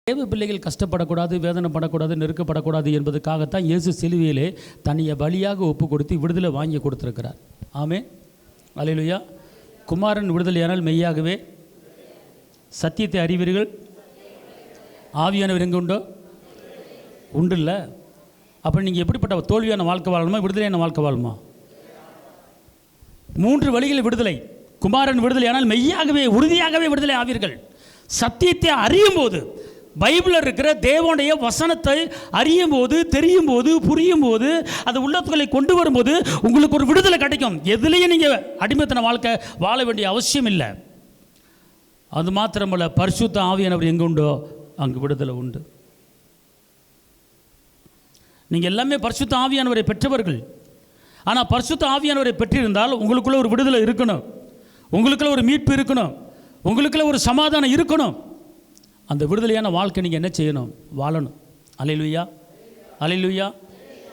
தேவ பிள்ளைகள் கஷ்டப்படக்கூடாது, வேதனைப்படக்கூடாது, நெருக்கப்படக்கூடாது என்பதுக்காகத்தான் இயேசு சிலுவையிலே தன்னை பலியாக ஒப்பு கொடுத்து விடுதலை வாங்கி கொடுத்திருக்கிறார். ஆமென், அல்லேலூயா. குமாரன் விடுதலையானால் மெய்யாகவே சத்தியத்தை அறிவீர்கள். ஆவியானவர் எங்கே உண்டோ உண்டு இல்லை. அப்போ நீங்கள் எப்படிப்பட்ட தோல்வியான வாழ்க்கை வாழணுமா, விடுதலையான வாழ்க்கை வாழணுமா? 3 வழிகளில் விடுதலை. குமாரன் விடுதலையானால் மெய்யாகவே உறுதியாகவே விடுதலை ஆவீர்கள். சத்தியத்தை அறியும் போது, பைபிளில் இருக்கிற தேவனுடைய வசனத்தை அறியும் போது, தெரியும் போது, புரியும் போது, அது உள்ளத்துக்களை கொண்டு வரும்போது உங்களுக்கு ஒரு விடுதலை கிடைக்கும். எதுலேயும் நீங்கள் அடிமைத்தன வாழ்க்கை வாழ வேண்டிய அவசியம் இல்லை. அது மாத்திரமல்ல, பரிசுத்த ஆவியானவர் எங்கே உண்டோ அங்கு விடுதலை உண்டு. நீங்கள் எல்லாமே பரிசுத்த ஆவியானவரை பெற்றவர்கள். ஆனால் பரிசுத்த ஆவியானவரை பெற்றிருந்தால் உங்களுக்குள்ள ஒரு விடுதலை இருக்கணும், உங்களுக்குள்ள ஒரு மீட்பு இருக்கணும், உங்களுக்குள்ள ஒரு சமாதானம் இருக்கணும். அந்த விடுதலையான வாழ்க்கை நீங்கள் என்ன செய்யணும்? வாழணும். அல்லேலூயா, அல்லேலூயா.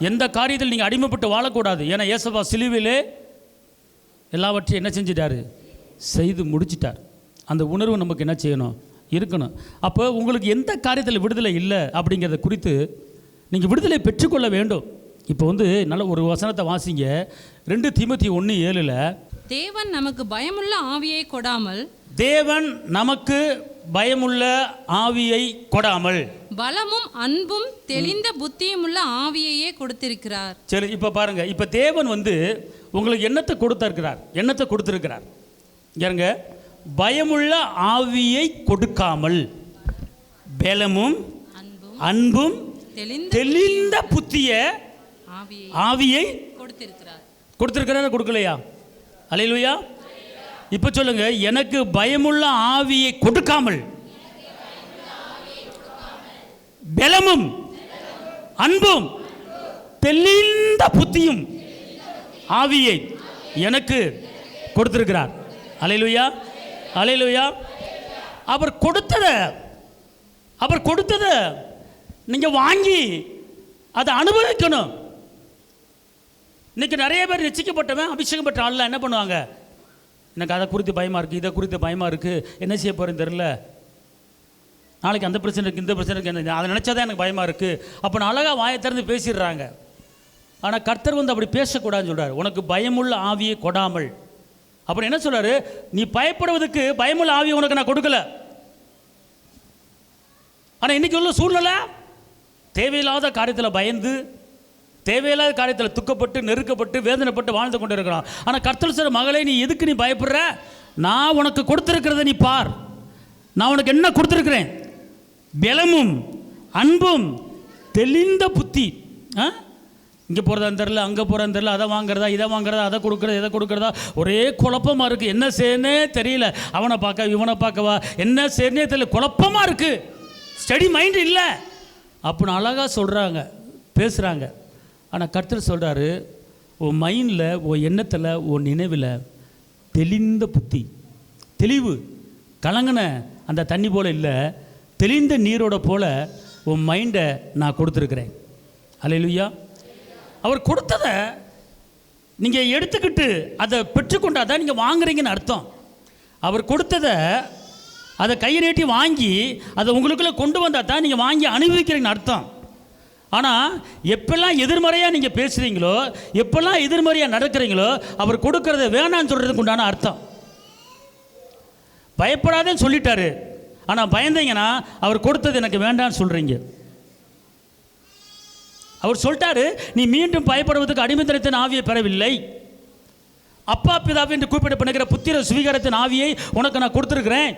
எந்த காரியத்தில் நீங்கள் அடிமைப்பட்டு வாழக்கூடாது. ஏன்னா இயேசுவா சிலுவையிலே எல்லாவற்றையும் என்ன செஞ்சிட்டாரு? செய்து முடிச்சிட்டார். அந்த உணர்வு நமக்கு என்ன செய்யணும்? இருக்கணும். அப்போ உங்களுக்கு எந்த காரியத்தில் விடுதலை இல்லை அப்படிங்கிறத குறித்து நீங்கள் விடுதலை பெற்றுக்கொள்ள வேண்டும். இப்போ நல்ல ஒரு வசனத்தை வாசிங்க. 2 தீமோத்தேயு 1:7. தேவன் நமக்கு பயமுள்ள ஆவியை கொடாமல், தேவன் நமக்கு பயமுள்ள ஆவியை கொடாமல், பலமும் அன்பும் தெளிந்த புத்தியும் உள்ள ஆவியையே கொடுத்திருக்கிறார். சரி, இப்போ பாருங்க. இப்போ தேவன் உங்களுக்கு என்னத்தை கொடுத்திருக்கிறார்? என்னத்தை கொடுத்திருக்கிறார்? ஏங்க, பயமுள்ள ஆவியை கொடுக்காமல் பலமும் அன்பும் தெளிந்த புத்திய ஆவியை கொடுத்திருக்கிறார். கொடுக்கலையா? அல்லேலூயா. இப்போ சொல்லுங்க, எனக்கு பயமுள்ள ஆவியை கொடுக்காமல் பலமும் அன்பும் தெளிந்த புத்தியும் ஆவியை எனக்கு கொடுத்திருக்கிறார். அல்லேலூயா, அல்லேலூயா. அவர் கொடுத்ததை நீங்க வாங்கி அதை அனுபவிக்கணும். இன்னைக்கு நிறைய பேர் ரட்சிக்கப்பட்டவன், அபிஷேகம் பெற்ற ஆள்லாம் என்ன பண்ணுவாங்க? எனக்கு அதை குறித்து பயமாக இருக்குது, இதை குறித்து பயமாக இருக்குது, என்ன செய்ய போகிறேன்னு தெரில, நாளைக்கு அந்த பிரச்சனை இருக்குது, இந்த பிரச்சனை இருக்குது, அதை நினச்சாதான் எனக்கு பயமாக இருக்குது. அப்போ நான் அழகாக வாயை திறந்து பேசிடுறாங்க. ஆனால் கர்த்தர் அப்படி பேசக்கூடாதுன்னு சொல்கிறார். உனக்கு பயமுள்ள ஆவியை கொடாமல். அப்புறம் என்ன சொல்கிறாரு? நீ பயப்படுவதற்கு பயமுள்ள ஆவியை உனக்கு நான் கொடுக்கல. ஆனால் இன்றைக்கி உள்ள சூழ்நிலை தேவையில்லாத காரியத்தில் பயந்து, தேவையில்லாத காரியத்தில் துக்கப்பட்டு, நெருக்கப்பட்டு, வேதனைப்பட்டு வாழ்ந்து கொண்டு இருக்கிறான். ஆனால் கர்த்தர் சொல்ற, மகளே, நீ எதுக்கு நீ பயப்படுற? நான் உனக்கு கொடுத்துருக்கிறத நீ பார். நான் உனக்கு என்ன கொடுத்துருக்கிறேன்? பலமும் அன்பும் தெளிந்த புத்தி. இங்கே போகிறதா தெரில, அங்கே போகிறதா தெரில, அதை வாங்குறதா, இதை வாங்குறதா, அதை கொடுக்குறதா, இதை கொடுக்குறதா, ஒரே குழப்பமாக இருக்குது. என்ன செய்யனே தெரியல. அவனை பார்க்க, இவனை பார்க்கவா, என்ன செய்யனே தெரியல, குழப்பமாக இருக்குது. ஸ்டடி மைண்ட் இல்லை அப்படின்னு அழகாக சொல்கிறாங்க, பேசுகிறாங்க. ஆனால் கர்த்தர் சொல்கிறாரு, உன் மைண்டில், உன் எண்ணத்தில், உன் நினைவில் தெளிந்த புத்தி, தெளிவு, கலங்கின அந்த தண்ணி போல் இல்லை, தெளிந்த நீரோட போல் உன் மைண்டை நான் கொடுத்துருக்குறேன். அல்லேலூயா. அவர் கொடுத்ததை நீங்கள் எடுத்துக்கிட்டு அதை பெற்றுக்கொண்டா தான் நீங்கள் வாங்குறீங்கன்னு அர்த்தம். அவர் கொடுத்ததை அதை கையை நீட்டி வாங்கி அதை உங்களுக்குள்ளே கொண்டு வந்தால் தான் நீங்கள் வாங்கி அனுபவிக்கிறீங்கன்னு அர்த்தம். ஆனால் எப்பெல்லாம் எதிர்மறையாக நீங்கள் பேசுகிறீங்களோ, எப்பெல்லாம் எதிர்மறையாக நடக்கிறீங்களோ, அவர் கொடுக்கறத வேணான்னு சொல்கிறதுக்கு உண்டான அர்த்தம். பயப்படாதேன்னு சொல்லிட்டாரு, ஆனால் பயந்தீங்கன்னா அவர் கொடுத்தது எனக்கு வேண்டான்னு சொல்கிறீங்க. அவர் சொல்லிட்டாரு, நீ மீண்டும் பயப்படுவதற்கு அடிமைத்தனத்தின் ஆவியை பெறவில்லை, அப்பா பிதாவை என்று கூப்பிடப்படுகிற புத்திர சுவீகாரத்தின் ஆவியை உனக்கு நான் கொடுத்துருக்கிறேன்.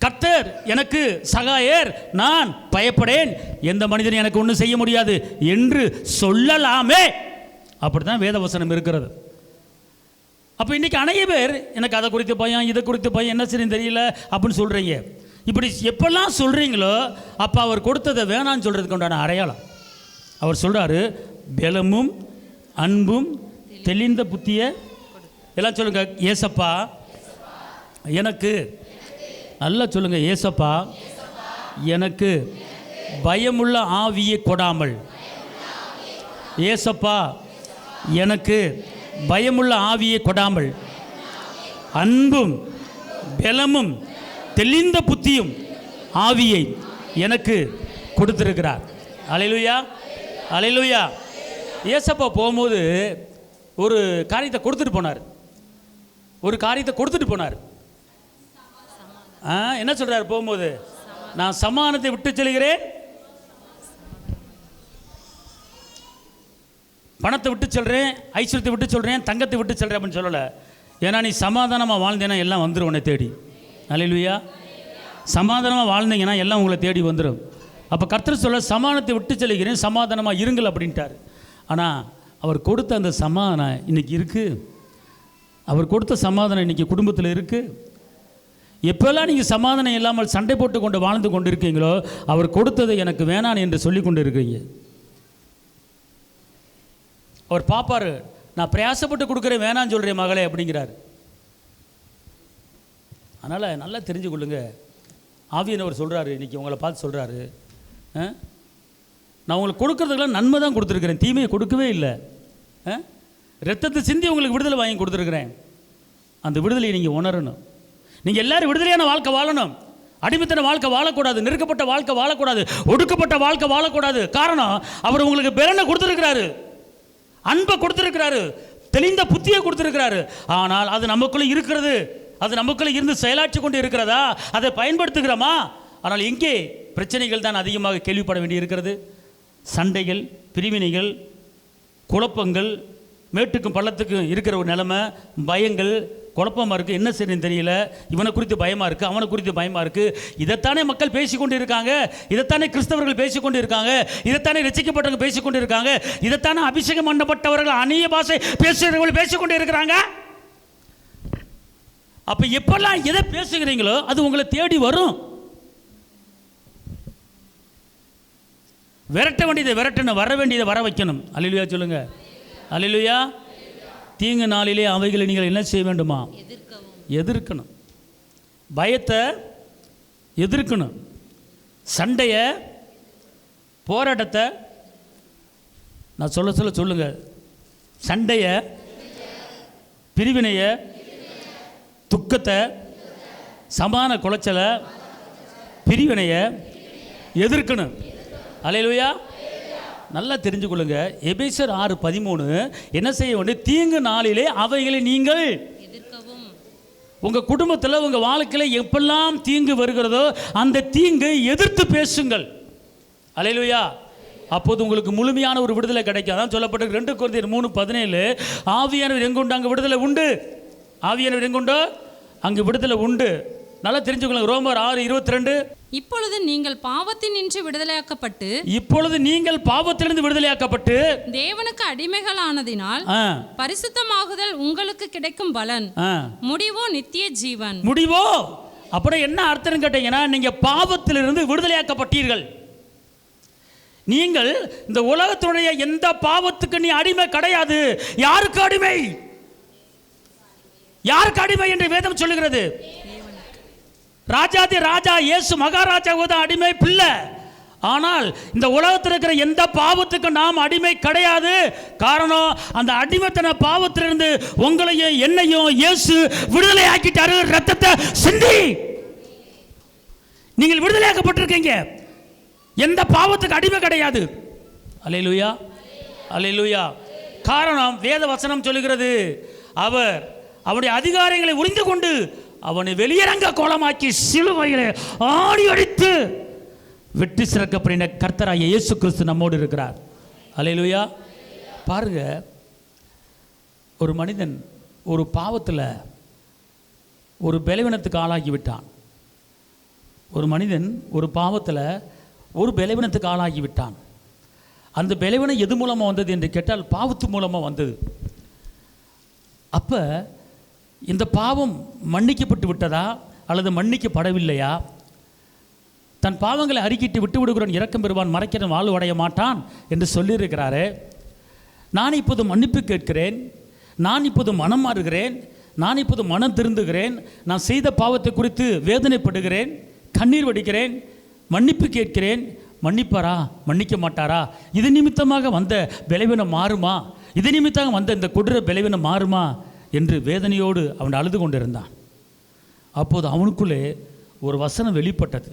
கர்த்தர் எனக்கு சகாயர், நான் பயப்படேன், எந்த மனிதன் எனக்கு ஒன்றும் செய்ய முடியாது என்று சொல்லலாமே. அப்படித்தான் வேதவசனம் இருக்கிறது. அப்போ இன்றைக்கி அநேக பேர் எனக்கு அதை குறித்து பயம், இதை குறித்து பயம், என்ன சரின்னு தெரியல அப்படின்னு சொல்கிறீங்க. இப்படி எப்பெல்லாம் சொல்கிறீங்களோ அப்போ அவர் கொடுத்ததை வேணான்னு சொல்கிறதுக்கு உண்டான அடையாளம். அவர் சொல்கிறாரு, பலமும் அன்பும் தெளிந்த புத்திய எல்லாம் சொல்லுங்க. ஏசப்பா எனக்கு, நல்லா சொல்லுங்க, ஏசப்பா எனக்கு பயமுள்ள ஆவியை கொடாமல், ஏசப்பா எனக்கு பயமுள்ள ஆவியை கொடாமல், அன்பும் பலமும் தெளிந்த புத்தியும் ஆவியை எனக்கு கொடுத்திருக்கிறார். அல்லேலூயா, அல்லேலூயா. ஏசப்பா போகும்போது ஒரு காரியத்தை கொடுத்துட்டு போனார். ஒரு காரியத்தை கொடுத்துட்டு போனார். என்ன சொல்றாரு போகும்போது? நான் சமாதானத்தை விட்டு செல்கிறேன், பணத்தை விட்டு சொல்கிறேன், ஐஸ்வர்யத்தை விட்டு சொல்கிறேன், தங்கத்தை விட்டு சொல்கிறேன் அப்படின்னு சொல்லலை. ஏன்னா நீ சமாதானமாக வாழ்ந்தேன்னா எல்லாம் வந்துடும் உன்னை தேடி. அல்லேலூயா. சமாதானமாக வாழ்ந்தீங்கன்னா எல்லாம் உங்களை தேடி வந்துடும். அப்போ கர்த்தர் சொல்ல சமாதானத்தை விட்டு செல்கிறேன், சமாதானமாக இருங்கள் அப்படின்ட்டார். ஆனால் அவர் கொடுத்த அந்த சமாதானம் இன்றைக்கி இருக்குது. அவர் கொடுத்த சமாதானம் இன்றைக்கி குடும்பத்தில் இருக்குது. எப்போல்லாம் நீங்கள் சமாதானம் இல்லாமல் சண்டை போட்டு கொண்டு வாழ்ந்து கொண்டு இருக்கீங்களோ அவர் கொடுத்ததை எனக்கு வேணான் என்று சொல்லி கொண்டு இருக்கீங்க. அவர் பார்ப்பார், நான் பிரயாசப்பட்டு கொடுக்குறேன், வேணான்னு சொல்கிறேன் மகளே அப்படிங்கிறார். அதனால் நல்லா தெரிஞ்சு கொள்ளுங்க. ஆவியானவர் சொல்கிறாரு, இன்றைக்கி உங்களை பார்த்து சொல்கிறாரு, நான் உங்களுக்கு கொடுக்குறதுக்கெல்லாம் நன்மை தான் கொடுத்துருக்குறேன், தீமையை கொடுக்கவே இல்லை. ரத்தத்தை சிந்தி உங்களுக்கு விடுதலை வாங்கி கொடுத்துருக்குறேன். அந்த விடுதலையை நீங்கள் உணரணும். நீங்கள் எல்லோரும் விடுதலையான வாழ்க்கை வாழணும். அடிமைத்தன வாழ்க்கை வாழக்கூடாது, நெருக்கப்பட்ட வாழ்க்கை வாழக்கூடாது, ஒடுக்கப்பட்ட வாழ்க்கை வாழக்கூடாது. காரணம் அவர் உங்களுக்கு பெலனை கொடுத்துருக்கிறாரு, அன்பை கொடுத்துருக்கிறாரு, தெளிந்த புத்தியை கொடுத்துருக்கிறாரு. ஆனால் அது நமக்குள்ளே இருக்கிறது, அது நமக்குள்ளே இருந்து செயலாற்றி கொண்டு இருக்கிறதா, அதை பயன்படுத்துகிறோமா? ஆனால் எங்கே பிரச்சனைகள் தான் அதிகமாக கேள்விப்பட வேண்டி இருக்கிறது. சண்டைகள், பிரிவினைகள், குழப்பங்கள், மேட்டுக்கும் பள்ளத்துக்கும் இருக்கிற ஒரு நிலைமை, பயங்கள், குழப்பமாக இருக்குது, என்ன செய்யணும்னு தெரியல, இவனை குறித்து பயமாக இருக்குது, அவனை குறித்து பயமாக இருக்குது. இதைத்தானே மக்கள் பேசிக்கொண்டு இருக்காங்க, இதைத்தானே கிறிஸ்தவர்கள் பேசிக்கொண்டு இருக்காங்க, இதைத்தானே ரசிக்கப்பட்டவங்க பேசிக்கொண்டு இருக்காங்க, இதைத்தானே அபிஷேகம் பண்ணப்பட்டவர்கள் அந்நிய பாஷை பேசுகிறவர்கள் பேசிக்கொண்டு இருக்கிறாங்க. அப்போ எப்பெல்லாம் எதை பேசுகிறீங்களோ அது உங்களை தேடி வரும். விரட்ட வேண்டியதை விரட்டணும், வர வேண்டியதை வர வைக்கணும். அல்லேலூயா சொல்லுங்க. அல்லேலூயா. தீங்கு நாளிலே அவைகளை நீங்கள் என்ன செய்ய வேண்டுமா? எதிர்க்கணும். பயத்தை எதிர்க்கணும். சண்டையை, போராட்டத்தை நான் சொல்ல சொல்ல சொல்லுங்க. சண்டையை, பிரிவினையை, துக்கத்தை, சமான குலைச்சலை, பிரிவினையை எதிர்க்கணும். அல்லேலூயா. நல்லா தெரிஞ்சு கொள்ளுங்க. எபேசியர் 6:13 என்ன செய்ய வேண்டும்? தீங்கு நாளிலே அவைகளை நீங்கள் எதிர்க்கவும். உங்கள் குடும்பத்தில் உங்கள் வாழ்க்கையில் எப்பெல்லாம் தீங்கு வருகிறதோ அந்த தீங்கு எதிர்த்து பேசுங்கள். அல்லேலூயா. அப்போது உங்களுக்கு முழுமையான ஒரு விடுதலை கிடைக்கும். அதான் சொல்லப்பட்ட 2 கொரிந்தியர் 3:17 ஆவியானவர் எங்குண்டு அங்கே விடுதலை உண்டு. ஆவியானவர் எங்குண்டோ அங்கு விடுதலை உண்டு. நல்லா தெரிஞ்சுக்கொள்ளுங்க. ரோமர் 6:22 இப்பொழுது நீங்கள் பாவத்தினின்று விடுதலையாக்கப்பட்டு, இப்பொழுது நீங்கள் பாவத்திலிருந்து விடுதலையாக்கப்பட்டு தேவனுக்கு அடிமைகளானதினால் பரிசுத்தமாகுதல் உங்களுக்கு கிடைக்கும் பலன், முடிவோ நித்திய ஜீவன். முடிவோ அப்புறம் என்ன அர்த்தம் கேட்டீங்கன்னா, நீங்க பாவத்திலிருந்து விடுதலையாக்கப்பட்டீர்கள். நீங்கள் இந்த உலகத்துடைய எந்த பாவத்துக்கு நீ அடிமை கிடையாது. யாருக்கு அடிமை? யாருக்கு அடிமை என்று வேதம் சொல்லுகிறது? ராஜாதி ராஜா இயேசு மகாராஜாவுக்கு அடிமை பிள்ளை. ஆனால் இந்த உலகத்தில் இருக்கிற எந்த பாவத்துக்கும் நாம் அடிமை கிடையாது. காரணம், அந்த அடிமைத்தன பாவத்திலிருந்து உங்களையும் என்னையும் இயேசு விடுதலை ஆக்கிட்டாரு. ரத்தத்தை சிந்தி நீங்கள் விடுதலையாக்கப்பட்டிருக்கீங்க. எந்த பாவத்துக்கு அடிமை கிடையாது. அல்லேலூயா, அல்லேலூயா. காரணம், வேத வசனம் சொல்லுகிறது, அவர் அவருடைய அதிகாரங்களை உரிந்து கொண்டு அவனை வெளியரங்க கோலமாக்கி சிலுவையிலே ஆடி அடித்து வெற்றி சிறக்கப்படின கர்த்தராகிய இயேசு கிறிஸ்து நம்மோடு இருக்கிறார். அல்லேலூயா. பாருங்க, ஒரு மனிதன் ஒரு பாவத்தில் ஒரு பலவீனத்துக்கு ஆளாகி விட்டான். ஒரு மனிதன் ஒரு பாவத்தில் ஒரு பலவீனத்துக்கு ஆளாகி விட்டான். அந்த பலவீனம் எது மூலமாக வந்தது என்று கேட்டால் பாவத்து மூலமாக வந்தது. அப்போ இந்த பாவம் மன்னிக்கப்பட்டு விட்டதா அல்லது மன்னிக்கப்படவில்லையா? தன் பாவங்களை அறிக்கிட்டு விட்டு விடுகிறவன் இரக்கம் பெறுவான், மறைக்கிறவன் வாழ்வு அடைய மாட்டான் என்று சொல்லியிருக்கிறாரு. நான் இப்போது மன்னிப்பு கேட்கிறேன், நான் இப்போது மனம் மாறுகிறேன், நான் இப்போது மனம் திருந்துகிறேன், நான் செய்த பாவத்தை குறித்து வேதனைப்படுகிறேன், கண்ணீர் வடிக்கிறேன், மன்னிப்பு கேட்கிறேன். மன்னிப்பாரா, மன்னிக்க மாட்டாரா? இது நிமித்தமாக வந்த பலவீனம் மாறுமா? இது நிமித்தமாக வந்த இந்த கொடூர பலவீனம் மாறுமா என்று வேதனையோடு அவன் அழுது கொண்டிருந்தான். அப்போது அவனுக்குள்ளே ஒரு வசனம் வெளிப்பட்டது.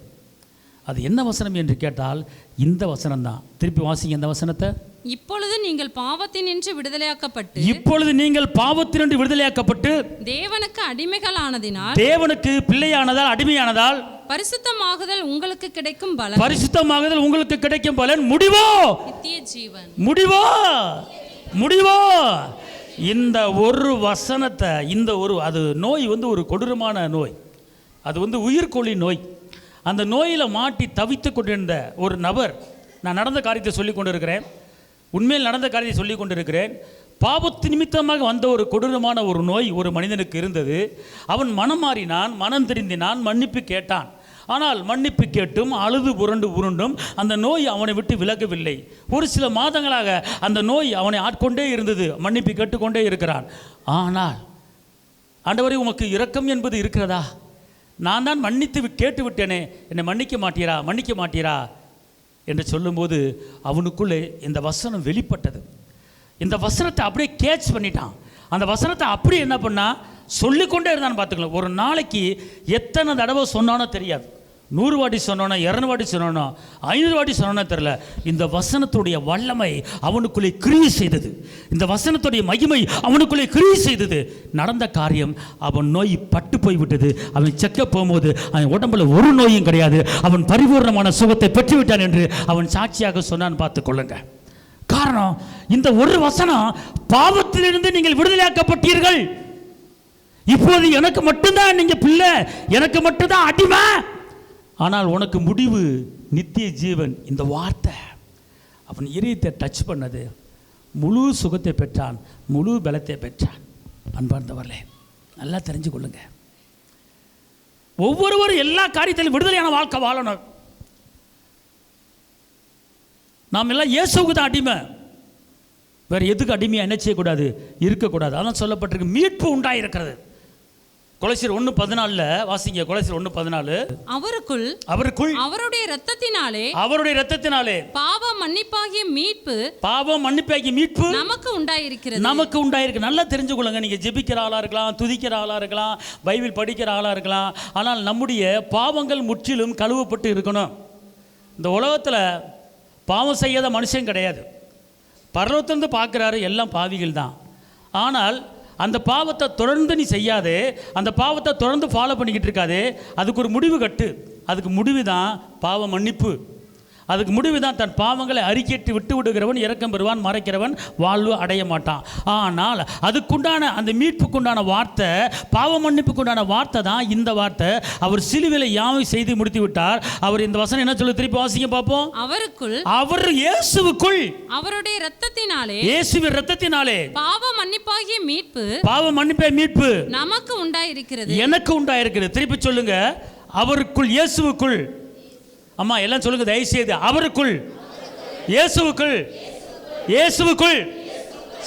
அது என்ன வசனம் என்று கேட்டால் இந்த வசனம் தான். திருப்பி வாசிங்க இந்த வசனத்தை. இப்பொழுது நீங்கள் பாவத்தினின்று விடுதலையாக்கப்பட்டு, இப்பொழுது நீங்கள் பாவத்தினின்று விடுதலையாக்கப்பட்டு தேவனுக்கு அடிமைகளானதினால், தேவனுக்கு பிள்ளையானதால், அடிமையானதால் பரிசுத்தமாகுதல் உங்களுக்கு கிடைக்கும் பலன், பரிசுத்தமாகுதல் உங்களுக்கு கிடைக்கும் பலன் முடிவோ நித்திய ஜீவன். முடிவோ முடிவோ. இந்த ஒரு வசனத்தை, இந்த ஒரு அது நோய் ஒரு கொடூரமான நோய். அது உயிர்கொல்லி நோய். அந்த நோயில் மாட்டி தவித்து கொண்டிருந்த ஒரு நபர், நான் நடந்த காரியத்தை சொல்லி கொண்டிருக்கிறேன், உண்மையில் நடந்த காரியத்தை சொல்லி கொண்டிருக்கிறேன். பாவத்து நிமித்தமாக வந்த ஒரு கொடூரமான ஒரு நோய் ஒரு மனிதனுக்கு இருந்தது. அவன் மனம் மாறினான், மனம் திருந்தினான், மன்னிப்பு கேட்டான். ஆனால் மன்னிப்பு கேட்டும் அழுது உருண்டும் அந்த நோய் அவனை விட்டு விலகவில்லை. ஒரு சில மாதங்களாக அந்த நோய் அவனை ஆட்கொண்டே இருந்தது. மன்னிப்பு கேட்டுக்கொண்டே இருக்கிறான். ஆனால் ஆண்டவரே, உமக்கு இரக்கம் என்பது இருக்கிறதா? நான் தான் மன்னித்து கேட்டு விட்டேனே, என்னை மன்னிக்க மாட்டீரா என்று சொல்லும்போது அவனுக்குள்ளே இந்த வசனம் வெளிப்பட்டது. இந்த வசனத்தை அப்படியே கேட்ச் பண்ணிட்டான். அந்த வசனத்தை அப்படியே என்ன பண்ணா, சொல்லிக்கொண்டே இருந்தான்னு பார்த்துக்கலாம். ஒரு நாளைக்கு எத்தனை தடவை சொன்னானோ தெரியாது. 100 வாட்டி சொன்னானோ, 200 வாட்டி சொன்னானோ, 500 வாட்டி சொன்னானோ தெரியல. இந்த வசனத்துடைய வல்லமை அவனுக்குள்ளே கிரியை செய்தது. இந்த வசனத்துடைய மகிமை அவனுக்குள்ளே கிரியை செய்தது. நடந்த காரியம், அவன் நோய் பட்டு போய்விட்டது. அவன் செக்க போகும்போது அவன் உடம்புல ஒரு நோயும் கிடையாது. அவன் பரிபூர்ணமான சுகத்தை பெற்றுவிட்டான் என்று அவன் சாட்சியாக சொன்னான். பார்த்துக்கொள்ளுங்க. காரணம், இந்த ஒரு வசனம், பாவத்திலிருந்து நீங்கள் விடுதலையாக்கப்பட்டீர்கள், இப்போது எனக்கு மட்டும்தான் நீங்க பிள்ளை, எனக்கு மட்டும்தான் அடிமை, ஆனால் உனக்கு முடிவு நித்திய ஜீவன். இந்த வார்த்தை அவன் இதயத்தை டச் பண்ணது. முழு சுகத்தை பெற்றான், முழு பலத்தை பெற்றான். அன்பார்ந்தவர்களே, நல்லா தெரிஞ்சு கொள்ளுங்க. ஒவ்வொருவரும் எல்லா காரியத்திலும் விடுதலையான வாழ்க்கை வாழணும். நாம் எல்லாம் இயேசுவுக்கு தான் அடிமை, வேற எதுக்கு அடிமையாக என்ன செய்யக்கூடாது, இருக்கக்கூடாது. அதான் சொல்லப்பட்டிருக்கு, மீட்பு உண்டாயிருக்கிறது. கொலோசியர் 1:14 வாசிங்க. கொலோசியர் 1:14. அவருக்குள் அவருடைய இரத்தத்தினாலே பாவம் மன்னிப்பாகிய மீட்பு நமக்கு உண்டாயிருக்கு. நல்லா தெரிஞ்சுக்கொள்ளுங்க. நீங்க ஜெபிக்கிற ஆளா இருக்கலாம், துதிக்கிற ஆளா இருக்கலாம், பைபிள் படிக்கிற ஆளா இருக்கலாம். ஆனால் நம்முடைய பாவங்கள் முற்றிலும் கழுவப்பட்டு இருக்கணும். இந்த உலகத்தில் பாவம் செய்யாத மனுஷன் கிடையாது. பரலோகத்திலிருந்து பார்க்குறாரு, எல்லாம் பாவிகள் தான். ஆனால் அந்த பாவத்தை தொடர்ந்து நீ செய்யாதே, அந்த பாவத்தை தொடர்ந்து ஃபாலோ பண்ணிக்கிட்டு இருக்காதே. அதுக்கு ஒரு முடிவு கட்டு. அதுக்கு முடிவு தான் பாவ மன்னிப்பு. அதுக்கு முடிவு தான் தன் பாவங்களை அறிக்கையிட்டு விட்டு விடுகிறவன் இரக்கம் பெறுவான், மறைக்கிறவன் வாழ்வு அடைய மாட்டான். ஆனால் அதுக்குண்டான அந்த மீட்புக்குண்டான வார்த்தை, பாவ மன்னிப்புக்குண்டான வார்த்தை தான் இந்த வார்த்தை. அவர் சிலுவையில் யாவை செய்து முடித்து விட்டார். அவர் இந்த வசனம் என்ன சொல்லி திருப்பி வாசிங்க பார்ப்போம். அவர் இயேசுவுக்குள், அவருடைய இரத்தத்தினாலே, இயேசுவின் இரத்தத்தினாலே பாவ மன்னிப்பாகிய மீட்பு நமக்கு உண்டாயிருக்கிறது, எனக்கு உண்டாயிருக்கிறது. திருப்பி சொல்லுங்க, அவருக்குள், இயேசுவுக்குள். அம்மா எல்லாம் சொல்லுங்க தயவு செய்து. அவருக்குள், இயேசுவுக்குள்.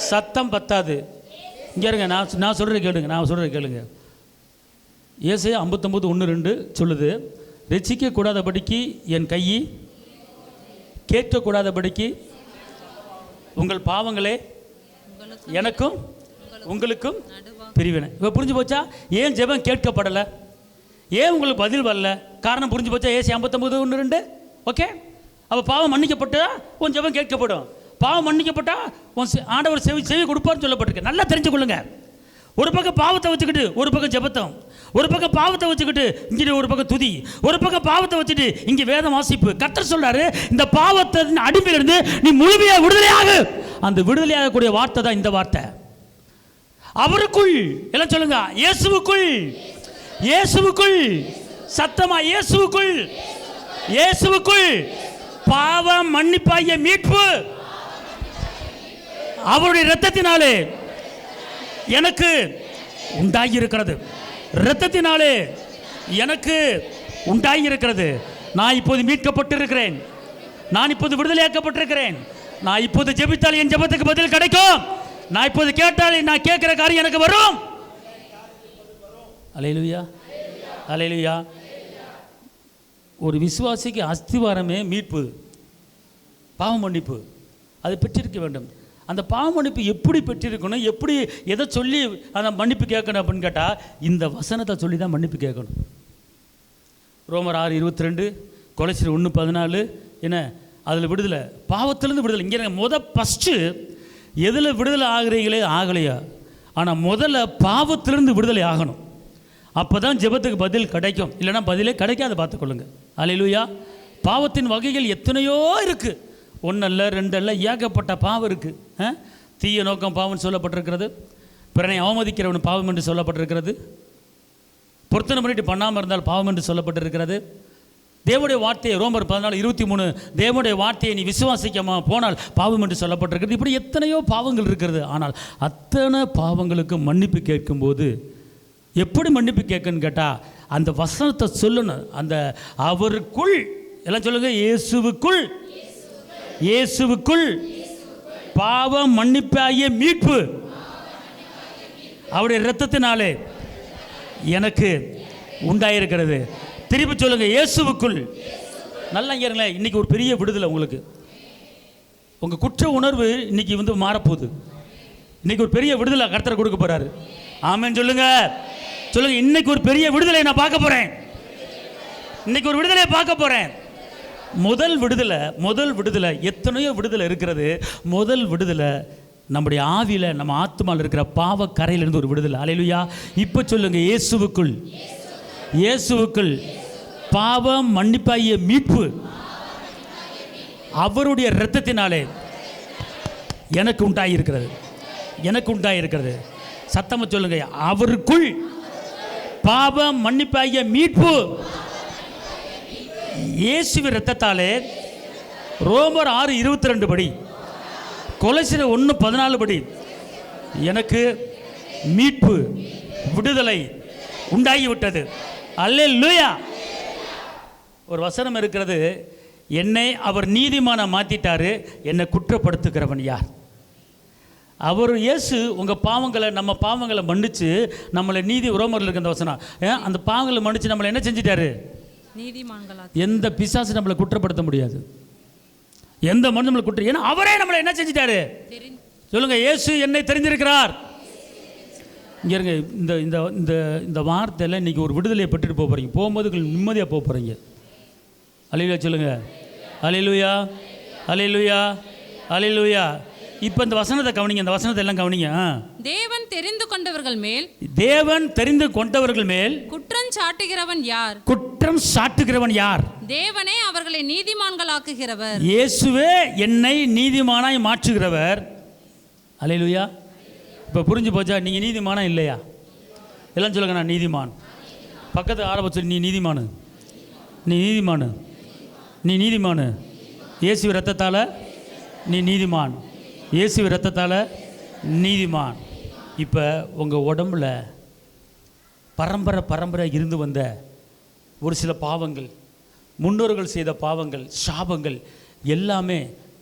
சத்தம் பத்தாது. இங்க இருங்க, நான் சொல்றது கேளுங்க. ஏசாயா 59:1-2 சொல்லுது, ரட்சிக்க கூடாதபடிக்கு என் கையை, கேட்கக்கூடாதபடிக்கு உங்கள் பாவங்களே எனக்கும் உங்களுக்கும் பிரிவினை. இப்போ புரிஞ்சு போச்சா? ஏன் ஜெபம் கேட்கப்படலை? ஏன் உங்களுக்கு பதில் வரல? காரணம் புரிஞ்சு போச்சா? ஏசி 59:1-2. ஓகே, அப்போ பாவம் மன்னிக்கப்பட்டா உன் ஜெபம் கேட்கப்படும். பாவம் மன்னிக்கப்பட்டா உன் ஆண்டவர் செவி கொடுப்பார்னு சொல்லப்பட்டிருக்கு. நல்லா தெரிஞ்சுக்கொள்ளுங்க. ஒரு பக்கம் பாவத்தை வச்சுக்கிட்டு ஒரு பக்கம் ஜெபத்தம், ஒரு பக்கம் பாவத்தை வச்சுக்கிட்டு இங்கே ஒரு பக்கம் துதி, ஒரு பக்கம் பாவத்தை வச்சுட்டு இங்கே வேதம் வாசிப்பு. கர்த்தர் சொல்றாரு, இந்த பாவத்தின் அடிமையிலிருந்து நீ முழுமையாக விடுதலையாக. அந்த விடுதலையாகக்கூடிய வார்த்தை தான் இந்த வார்த்தை. அவருக்குள். எல்லாம் சொல்லுங்க, இயேசுவுக்குள். சத்தமா, இயேசுவுக்குள் பாவம் மன்னிப்பாகிய மீட்பு அவருடைய இரத்தத்தினாலே எனக்கு உண்டாகியிருக்கிறது. இரத்தத்தினாலே எனக்கு உண்டாகியிருக்கிறது. நான் இப்போது மீட்கப்பட்டிருக்கிறேன். நான் இப்போது விடுதலையாக்கப்பட்டிருக்கிறேன். நான் இப்போது ஜெபித்தால் என் ஜெபத்துக்கு பதில் கிடைக்கும். நான் இப்போது கேட்டால் நான் கேட்கிற காரியம் எனக்கு வரும். அல்லேலூயா, அல்லேலூயா. ஒரு விசுவாசிக்கு அஸ்திவாரமே மீட்பு, பாவ மன்னிப்பு. அது பெற்றிருக்க வேண்டும். அந்த பாவ மன்னிப்பு எப்படி பெற்றிருக்கணும், எப்படி எதை சொல்லி அந்த மன்னிப்பு கேட்கணும் அப்படின்னு கேட்டால் இந்த வசனத்தை சொல்லி தான் மன்னிப்பு கேட்கணும். ரோமர் 6:22, கொலைசியர் 1:14 என்ன, அதில் விடுதலை, பாவத்திலேருந்து விடுதலை. இங்கே ஃபஸ்ட்டு எதில் விடுதலை ஆகிறீங்களே ஆகலையா, ஆனால் முதல்ல பாவத்திலிருந்து விடுதலை ஆகணும். அப்போ தான் ஜெபத்துக்கு பதில் கிடைக்கும், இல்லைனா பதிலே கிடைக்காத பார்த்துக்கொள்ளுங்க. அல்லேலூயா. பாவத்தின் வகைகள் எத்தனையோ இருக்குது, 1 அல்ல 2 அல்ல, ஏகப்பட்ட பாவம் இருக்குது. தீய நோக்கம் பாவம்னு சொல்லப்பட்டிருக்கிறது, பிறனை அவமதிக்கிறவன் பாவம் என்று சொல்லப்பட்டிருக்கிறது, பொருத்தனை பண்ணிட்டு பண்ணாமல் இருந்தால் பாவம் என்று சொல்லப்பட்டிருக்கிறது. தேவனுடைய வார்த்தையை ரோமர் 14:23 தேவனுடைய வார்த்தையை நீ விசுவாசிக்காம போனால் பாவம் என்று சொல்லப்பட்டிருக்கிறது. இப்படி எத்தனையோ பாவங்கள் இருக்கிறது. ஆனால் அத்தனை பாவங்களுக்கு மன்னிப்பு கேட்கும்போது எப்படி மன்னிப்பு கேட்கணும்னு கேட்டால் அந்த வசனத்தை சொல்லணும். அந்த அவருக்குள் எல்லாம் சொல்லுங்க, இயேசுவுக்குள், இயேசுவுக்குள் பாவம் மன்னிப்பாகிய மீட்பு அவருடைய இரத்தத்தினாலே எனக்கு உண்டாயிருக்கிறது. திருப்பி சொல்லுங்க, இயேசுவுக்குள். நல்லா இருங்களேன். இன்னைக்கு ஒரு பெரிய விடுதலை உங்களுக்கு. உங்க குற்ற உணர்வு இன்னைக்கு மாறப்போகுது. இன்னைக்கு ஒரு பெரிய விடுதலை கர்த்தர் கொடுக்க போறாரு. ஆமென் சொல்லுங்க. சொல்லுங்க, இன்னைக்கு ஒரு பெரிய விடுதலை நான் பார்க்க போறேன். இன்னைக்கு ஒரு விடுதலை பார்க்க போறேன். முதல் விடுதலை எத்தனையோ விடுதலை இருக்கிறது. முதல் விடுதலை நம்முடைய ஆவியில், நம்ம ஆத்மாவில் இருக்கிற பாவ கரையிலிருந்து ஒரு விடுதலை. அல்லேலூயா. இப்போ சொல்லுங்க, இயேசுவுக்குள், இயேசுவுக்குள் பாவம் மன்னிப்பாகிய மீட்பு அவருடைய இரத்தத்தினாலே எனக்கு உண்டாயிருக்கிறது, எனக்கு உண்டாயிருக்கிறது. சத்தமா சொல்லுங்க, அவருக்குள் பாவம் மன்னிப்பாகிய மீட்பு இயேசுவின் இரத்தத்தாலே. ரோமர் 6:22 படி, கொலைசியர் 1:14 படி எனக்கு மீட்பு விடுதலை உண்டாகிவிட்டது. அல்லேலூயா. ஒரு வசனம் இருக்கிறது, என்னை அவர் நீதிமான மாற்றிட்டாரு, என்னை குற்றப்படுத்துகிறவன் யார்? அவர் இயேசு உங்கள் பாவங்களை, நம்ம பாவங்களை மன்னிச்சு நம்மளை நீதி. ரோமரில் இருக்க அந்த வசனம், அந்த பாவங்களை மன்னிச்சு நம்மளை என்ன செஞ்சிட்டாரு? நீதிமான்களா. எந்த பிசாசு நம்மளை குற்றப்படுத்த முடியாது, எந்த மனுஷன் நம்மளை குற்றம். ஏன்னா அவரே நம்மளை என்ன செஞ்சிட்டாரு? சொல்லுங்க, இயேசு என்னை தெரிஞ்சிருக்கிறார். இங்கே இருங்க. இந்த இந்த இந்த இந்த வார்த்தையில் இன்றைக்கி ஒரு விடுதலையை பெற்றுட்டு போக போகிறீங்க. போகும்போது நிம்மதியாக போக போகிறீங்க. அல்லேலூயா சொல்லுங்க. அல்லேலூயா, அல்லேலூயா, அல்லேலூயா. இப்போ இந்த வசனத்தை கவனிங்க, இந்த வசனத்தை எல்லாம் கவனிங்க. தேவன் தெரிந்து கொண்டவர்கள் மேல், தேவன் தெரிந்து கொண்டவர்கள் மேல் குற்றம் சாட்டுகிறவன் யார்? குற்றம் சாட்டுகிறவன் யார்? தேவனே அவர்களை நீதிமான்களாக்குகிறவர். இயேசுவே என்னை நீதிமானாய் மாற்றுகிறவர். அல்லேலூயா. இப்போ புரிஞ்சு போச்சா? நீங்கள் நீதிமானா இல்லையா? எல்லாம் சொல்லுங்க, நான் நீதிமான். பக்கத்து ஆரம்பிச்சு, நீ நீதிமானு, நீ நீதிமானு, நீ நீதிமானு. இயேசு இரத்தத்தால் நீ நீதிமான், இயேசு இரத்தத்தால் நீதிமான். இப்போ உங்கள் உடம்புல பரம்பரை இருந்து வந்த ஒரு சில பாவங்கள், முன்னோர்கள் செய்த பாவங்கள், சாபங்கள் எல்லாமே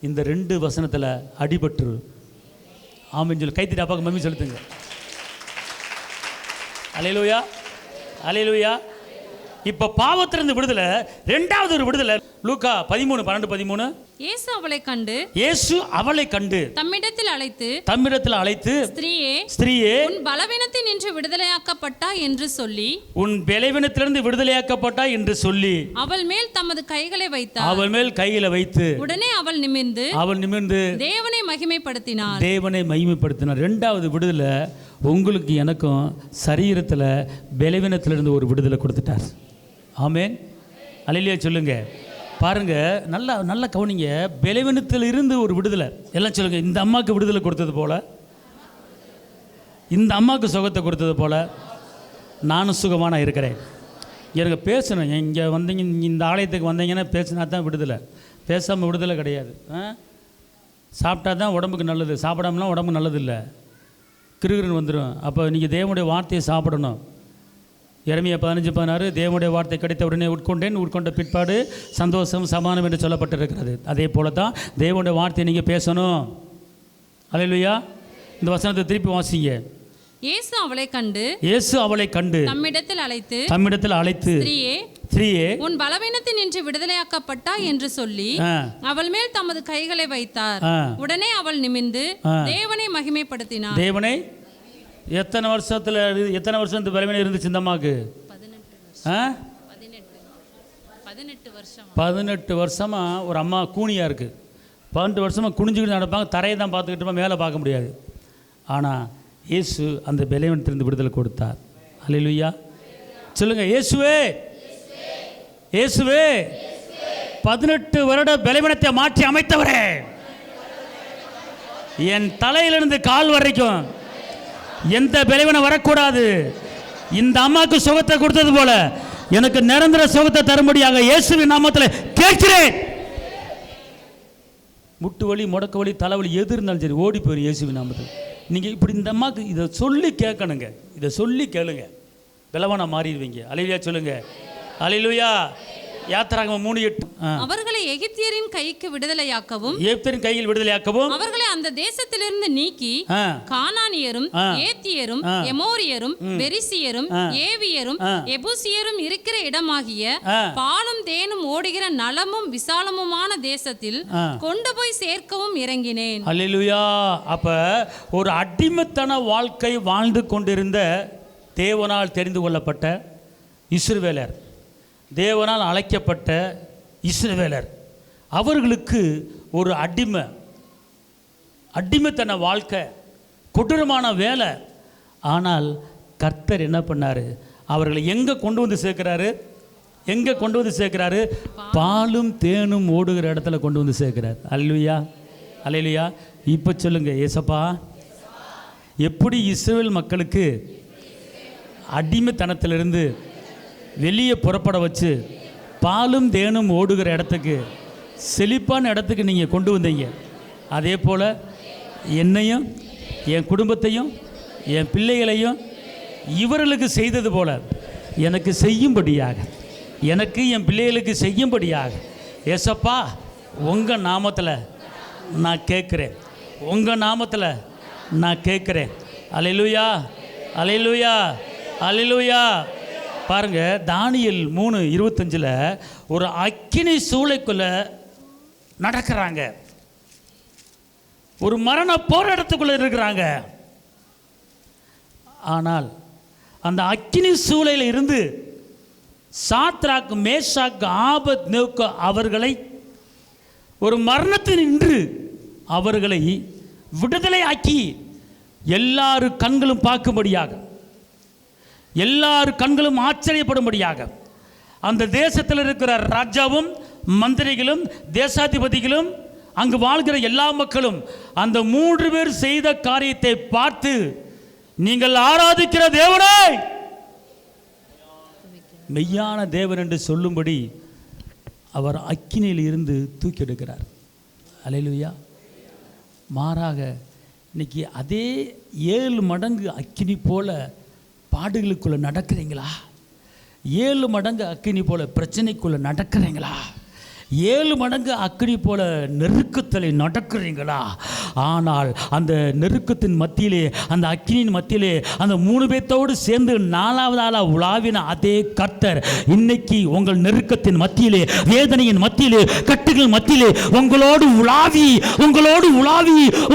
இந்த 2 வசனத்தில் அடிபட்டு. ஆமென் சொல்லு. கைத்திட்டு அப்பாவுக்கு மம்மி செலுத்துங்க. அல்லேலூயா, அல்லேலூயா. இப்போ பாவத்திலிருந்து விடுதலை. 2வது ஒரு விடுதலை லூக்கா 13:12-13. இயேசு அவளை கண்டு, இயேசு அவளை கண்டு தம்மிடத்தில் அழைத்து, ஸ்திரீயே, ஸ்திரீயே, உன் பலவீனத்தில் நின்று விடுதலையாக்கப்பட்டா என்று சொல்லி, உன் பலவீனத்திலிருந்து விடுதலையாக்கப்பட்டா என்று சொல்லி அவள் மேல் தமது கைகளை வைத்தார். அவள் மேல் கைகளை வைத்து உடனே அவள் நிமிர்ந்து தேவனை மகிமைப்படுத்தினார். தேவனை மகிமைப்படுத்தினார். 2வது விடுதலை உங்களுக்கு எனக்கும் சரீரத்தில் பலவீனத்திலிருந்து ஒரு விடுதலை கொடுத்துட்டார். ஆமென். அல்லேலூயா சொல்லுங்க. பாருங்க, நல்லா நல்லா கவனிங்க. பலவீனத்தில் இருந்து ஒரு விடுதலை. எல்லாம் சொல்லுங்க, இந்த அம்மாவுக்கு விடுதலை கொடுத்தது போல, இந்த அம்மாவுக்கு சுகத்தை கொடுத்தது போல நானும் சுகமான இருக்கிறேன். எனக்கு பேசணும். இங்கே வந்தீங்க, இந்த ஆலயத்துக்கு வந்தீங்கன்னா பேசினா தான் விடுதலை. பேசாமல் விடுதலை கிடையாது. சாப்பிட்டா தான் உடம்புக்கு நல்லது, சாப்பிடாமலாம் உடம்புக்கு நல்லது இல்லை, கிருகிருன்னு வந்துடும். அப்போ நீங்கள் தேவனுடைய வார்த்தையை சாப்பிடணும். எரேமியா 15:16 தேவனுடைய வார்த்தை கிடைத்த உடனே உட்கொண்ட பிற்பாடு சந்தோஷம் சமானம் என்று சொல்லப்பட்டிருக்கிறது. அதே போல தான் தேவனுடைய வார்த்தையை நீங்கள் பேசணும். அல்லேலூயா. இந்த வசனத்தை திருப்பி வாசிங்க. இயேசு அவளை கண்டு தம்மிடத்தில் அழைத்து ஸ்திரீயே, உன் பலவீனத்தில் நின்று விடுதலையாக்கப்பட்டா என்று சொல்லி அவள் மேல் தமது கைகளை வைத்தார். உடனே அவள் நிமிர்ந்து தேவனை மகிமைப்படுத்தினார். தேவனை எத்தனை வருஷம் இந்த பலவீனம் இருந்துச்சு இந்த அம்மாவுக்கு? 18 வருஷமாக ஒரு அம்மா கூனியாக இருக்குது. 18 வருஷமாக குனிஞ்சுக்கிட்டு நடப்பாங்க, தரையை தான் பார்த்துக்கிட்டு மேலே பார்க்க முடியாது. ஆனால் இயேசு அந்த பலவீனத்திலிருந்து விடுதலை கொடுத்தார். அல்லேலூயா சொல்லுங்கள். இயேசுவே, இயேசுவே 18 வருட பலவீனத்தை மாற்றி அமைத்தவரே, என் தலையிலிருந்து கால் வரைக்கும் எந்த பலவீனம் வரக்கூடாது. இந்த அம்மாவுக்கு சுகத்தை கொடுத்தது போல எனக்கு நிரந்தர சுகத்தை தரும்படியாக இயேசுவின் நாமத்தில் கேட்கிறேன். முட்டு வலி, முடக்க வலி, தலைவலி எது இருந்தாலும் சரி ஓடி போயிரு இயேசுவின் நாமத்தில். நீங்கள் இப்படி இந்த அம்மாவுக்கு இதை சொல்லி கேட்கணுங்க, இதை சொல்லி கேளுங்க, பலவானா மாறிடுவீங்க. அல்லேலூயா சொல்லுங்க. அல்லேலூயா. யாத்திராகமம் 3:8 அவர்களை எகிப்தியரின் கைக்கு விடுதலையாக்கவும், எகிப்தியரின் கையில் விடுதலையாக்கவும், அவர்களை அந்த தேசத்திலிருந்து நீக்கி கானானியரும் ஏத்தியரும் எமோரியரும் பெரிசியரும் ஏவியரும் எபூசியரும் இருக்கிற இடமாகிய பாலும் தேனும் ஓடுகிற நலமும் விசாலமுமான தேசத்தில் கொண்டு போய் சேர்க்கவும் இறங்கினேன். அல்லேலூயா. அப்ப ஒரு அடிமைத்தன வாழ்க்கை வாழ்ந்து கொண்டிருந்த தேவனால் தெரிந்து கொள்ளப்பட்ட இஸ்ரவேலர், தேவனால் அழைக்கப்பட்ட இஸ்ரவேலர், அவர்களுக்கு ஒரு அடிமைத்தன வாழ்க்கை, கொடூரமான வேலை. ஆனால் கர்த்தர் என்ன பண்ணார்? அவர்களை எங்கே கொண்டு வந்து சேர்க்கிறாரு? எங்கே கொண்டு வந்து சேர்க்கிறாரு? பாலும் தேனும் ஓடுகிற இடத்துல கொண்டு வந்து சேர்க்கிறார். அல்லேலூயா, அல்லேலூயா. இப்போ சொல்லுங்க, ஏசப்பா எப்படி இஸ்ரவேல் மக்களுக்கு அடிமைத்தனத்திலிருந்து வெளியே புறப்பட வச்சு பாலும் தேனும் ஓடுகிற இடத்துக்கு, செழிப்பான இடத்துக்கு நீங்கள் கொண்டு வந்தீங்க, அதே போல் என்னையும் என் குடும்பத்தையும் என் பிள்ளைகளையும் இவர்களுக்கு செய்தது போல எனக்கு செய்யும்படியாக, எனக்கு என் பிள்ளைகளுக்கு செய்யும்படியாக ஏசப்பா உங்கள் நாமத்தில் நான் கேட்குறேன், உங்கள் நாமத்தில் நான் கேட்குறேன். அல்லேலூயா, அல்லேலூயா, அல்லேலூயா. பாருங்க, தானியேல் 3:25 ஒரு அக்கினி சூளைக்குள்ள நடக்கிறாங்க, ஒரு மரண போராட்டத்துக்குள்ள இருக்கிறாங்க. ஆனால் அந்த அக்கினி சூளையில் இருந்து சாத்ராக், மேஷாக், ஆபத்நேகோ அவர்களை ஒரு மரணத்தில் நின்று அவர்களை விடுதலை ஆக்கி எல்லாரு கண்களும் பார்க்கும்படியாக, எல்லார் கண்களும் ஆச்சரியப்படும்படியாக அந்த தேசத்தில் இருக்கிற ராஜாவும் மந்திரிகளும் தேசாதிபதிகளும் அங்கு வாழ்கிற எல்லா மக்களும் அந்த 3 பேர் செய்த காரியத்தை பார்த்து, நீங்கள் ஆராதிக்கிற தேவனே மெய்யான தேவன் என்று சொல்லும்படி அவர் அக்கினியில் இருந்து தூக்கி எடுக்கிறார். அல்லேலூயா. மாறாக இன்னைக்கு அதே 7 மடங்கு அக்கினி போல பாடுகளுக்குள்ள நடக்கிறீங்களா? 7 மடங்கு அக்கினி போல பிரச்சனைக்குள்ள நடக்கிறீங்களா? 7 மடங்கு அக்கினி போல நெருக்கத்தில் நடக்கிறீங்களா? ஆனால் அந்த நெருக்கத்தின் மத்தியிலே, அந்த அக்கினியின் மத்தியிலே அந்த 3 பேர்த்தோடு சேர்ந்து 4வது ஆளாக உலாவின அதே கர்த்தர் இன்னைக்கு உங்கள் நெருக்கத்தின் மத்தியிலே, வேதனையின் மத்தியிலே, கட்டுகள் மத்தியிலே உங்களோடு உலாவி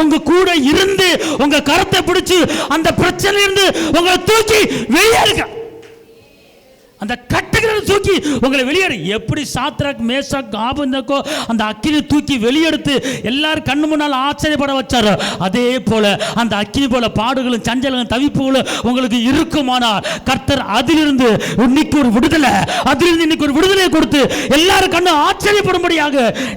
உங்க கூட இருந்து உங்க கரத்தை பிடிச்சு அந்த பிரச்சனையிலிருந்து உங்களை தூக்கி வெளியேறுங்க. அந்த கட்டுகளை தூக்கி உங்களை வெளியேறு. எப்படி சாத்ராக், மேஷாக், ஆபத்நேகோ அந்த அக்கினி தூக்கி வெளியெடுத்து எல்லாரும் கண்ணு முன்னால் ஆச்சரியப்பட வச்சாரோ, அதே போல அந்த அக்கினி போல பாடுகளும் சஞ்சலங்களும் தவிப்புகளும் உங்களுக்கு இருக்குமானால் கர்த்தர் அதிலிருந்து இன்னைக்கு ஒரு விடுதலை, அதிலிருந்து இன்னைக்கு ஒரு விடுதலை கொடுத்து எல்லாரும் கண்ணு ஆச்சரியப்படும்படியாக,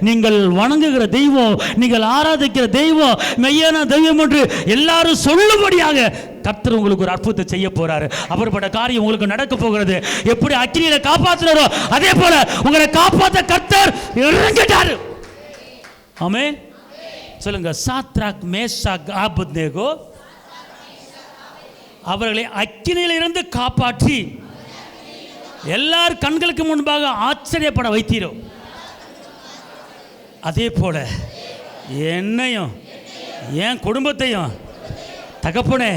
நீங்கள் வணங்குகிற தெய்வம், நீங்கள் ஆராதிக்கிற தெய்வம் மெய்யான தெய்வம் என்று எல்லாரும் சொல்லும்படியாக கர்த்தர் உங்களுக்கு ஒரு அற்புதத்தை செய்ய போறாரு. அப்படிப்பட்ட காரியம் உங்களுக்கு நடக்க போகிறது. எப்படி அக்கினியில காப்பாற்றுறாரோ அதே போல உங்களை காப்பாற்ற கர்த்தர் இறங்கிட்டாரு. ஆமென் சொல்லுங்க. சாத்ராக், மேஷாக், ஆபத்நேகோ அவர்களை அக்கினியில இருந்து காப்பாற்றி எல்லார் கண்களுக்கு முன்பாக ஆச்சரியப்பட வைத்தீரோ, அதே போல என்னையும் என் குடும்பத்தையும் தகப்பனே